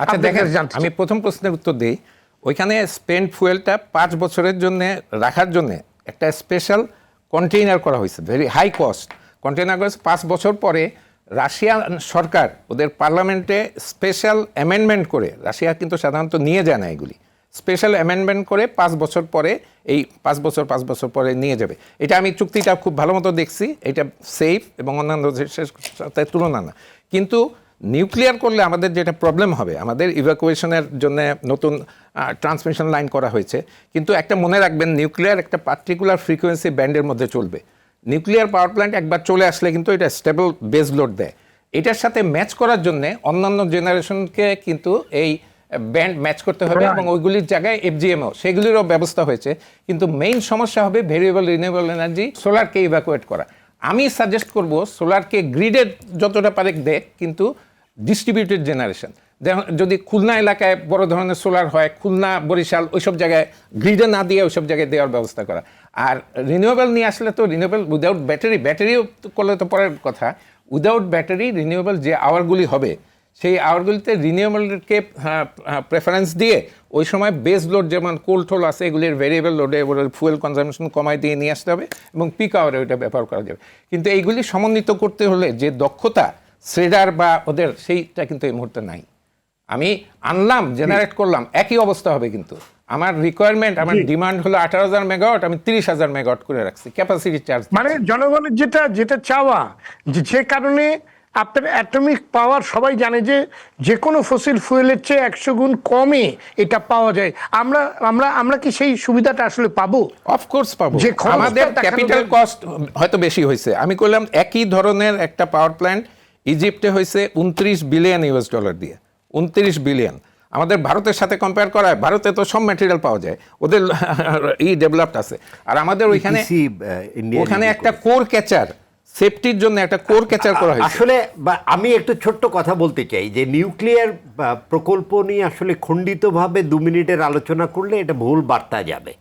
আচ্ছা দেখেন, আমি প্রথম প্রশ্নের উত্তর দিই। ওইখানে স্পেন্ট ফুয়েলটা 5 বছরের জন্য রাখার জন্য একটা স্পেশাল কন্টেইনার করা হয়েছে, ভেরি হাই কস্ট কন্টেইনার করা হয়েছে। 5 বছর পরে রাশিয়ান সরকার ওদের পার্লামেন্টে স্পেশাল অ্যামেন্ডমেন্ট করে, রাশিয়া কিন্তু সাধারণত নিয়ে যায় না এগুলি, স্পেশাল অ্যামেন্ডমেন্ট করে 5 বছর পরে, এই 5 বছর পরে নিয়ে যাবে। এটা আমি চুক্তিটা খুব ভালো মতো দেখছি, এটা সেফ এবং অন্যান্য দেশের সাথে তুলনা না। কিন্তু নিউক্লিয়ার করলে আমাদের যেটা প্রবলেম হবে, আমাদের ইভ্যাকুয়েশনের জন্য নতুন ট্রান্সমিশন লাইন করা হয়েছে, কিন্তু একটা মনে রাখবেন, নিউক্লিয়ার একটা পার্টিকুলার ফ্রিকোয়েন্সি ব্যান্ডের মধ্যে চলবে। নিউক্লিয়ার পাওয়ার প্ল্যান্ট একবার চলে আসলে কিন্তু এটা স্টেবল বেস লোড দেয়। এটার সাথে ম্যাচ করার জন্য অন্যান্য জেনারেশনকে কিন্তু এই ব্যান্ড ম্যাচ করতে হবে এবং ওইগুলির জায়গায় এফজিএমও সেগুলিরও ব্যবস্থা হয়েছে। কিন্তু মেইন সমস্যা হবে ভেরিয়েবল রিনিউয়েবল এনার্জি, সোলারকে ইভ্যাকুয়েট করা। আমি সাজেস্ট করব সোলারকে গ্রিডের যতটা পারে দেখ, কিন্তু ডিস্ট্রিবিউটেড জেনারেশন। যদি খুলনা এলাকায় বড় ধরনের সোলার হয়, খুলনা বরিশাল ওইসব জায়গায় গ্রিডে না দিয়ে ওইসব জায়গায় দেওয়ার ব্যবস্থা করা। আর রিনিউয়েবল নিয়ে আসলে তো রিনিউয়েবল উইদাউট ব্যাটারিও করলে তো পরের কথা। উইদাউট ব্যাটারি রিনিউয়েবল যে আওয়ারগুলি হবে, সেই আওয়ারগুলিতে রিনিউয়েবলকে প্রেফারেন্স দিয়ে ওই সময় বেস লোড যেমন কোল টোল আছে, এগুলির ভেরিয়েবল লোডে ফুয়েল কনজামশন কমায় দিয়ে নিয়ে আসতে হবে এবং পিক আওয়ারে ওইটা ব্যবহার করা যাবে। কিন্তু এইগুলি সমন্বিত করতে হলে যে দক্ষতা শ্রেডার বা ওদের, সেইটা কিন্তু এই মুহূর্তে নাই। আমি আনলাম, জেনারেট করলাম, একই অবস্থা হবে। কিন্তু আমার রিকোয়ারমেন্ট, আমার ডিমান্ড হলো 18,000 মেগাওয়াট, আমি 30,000 মেগাওয়াট করে রাখছি ক্যাপাসিটি চার্জ। মানে জনগণের যেটা চাওয়া, যে কারণে আপনার অ্যাটমিক পাওয়ার সবাই জানে যে কোনো ফসিল ফুয়েলের চেয়ে 100 গুণ কমে এটা পাওয়া যায়। আমরা কি সেই সুবিধাটা আসলে পাবো? অফকোর্স পাবো। আমাদের ক্যাপিটাল কস্ট হয়তো বেশি হয়েছে। আমি করলাম একই ধরনের একটা পাওয়ার প্ল্যান্ট ইজিপ্টে হয়েছে 29 বিলিয়ন ইউএস ডলার দিয়ে, 29 বিলিয়ন। আমাদের ভারতের সাথে কম্পেয়ার করা হয়, ভারতে তো সব ম্যাটেরিয়াল পাওয়া যায়, ওদের ডেভেলপড আছে। আর আমাদের ওইখানে একটা কোর ক্যাচার, সেফটির জন্য একটা কোর ক্যাচার করা হয়েছে। আসলে আমি একটু ছোট্ট কথা বলতে চাই যে নিউক্লিয়ার প্রকল্প নিয়ে আসলে খণ্ডিতভাবে 2 মিনিটের আলোচনা করলে এটা ভুল বার্তা যাবে।